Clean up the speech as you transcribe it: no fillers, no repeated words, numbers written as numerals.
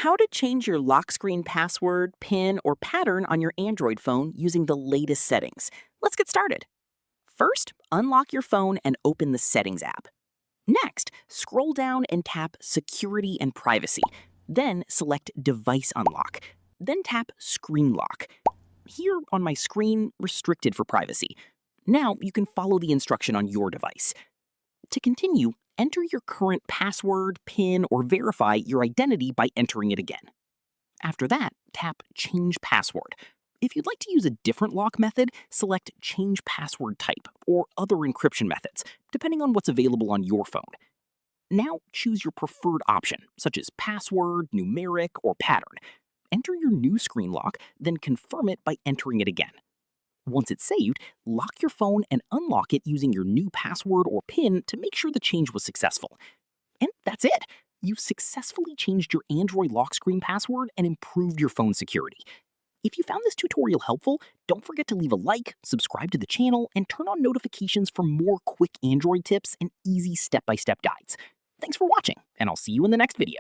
How to change your lock screen password, PIN, or pattern on your Android phone using the latest settings. Let's get started. First, unlock your phone and open the Settings app. Next, scroll down and tap Security and Privacy. Then select Device Unlock. Then tap Screen Lock. Here on my screen, restricted for privacy. Now you can follow the instruction on your device. To continue, enter your current password, PIN, or verify your identity by entering it again. After that, tap Change Password. If you'd like to use a different lock method, select Change Password Type or other encryption methods, depending on what's available on your phone. Now choose your preferred option, such as password, numeric, or pattern. Enter your new screen lock, then confirm it by entering it again. Once it's saved, lock your phone and unlock it using your new password or PIN to make sure the change was successful. And that's it. You've successfully changed your Android lock screen password and improved your phone security. If you found this tutorial helpful, don't forget to leave a like, subscribe to the channel, and turn on notifications for more quick Android tips and easy step-by-step guides. Thanks for watching, and I'll see you in the next video.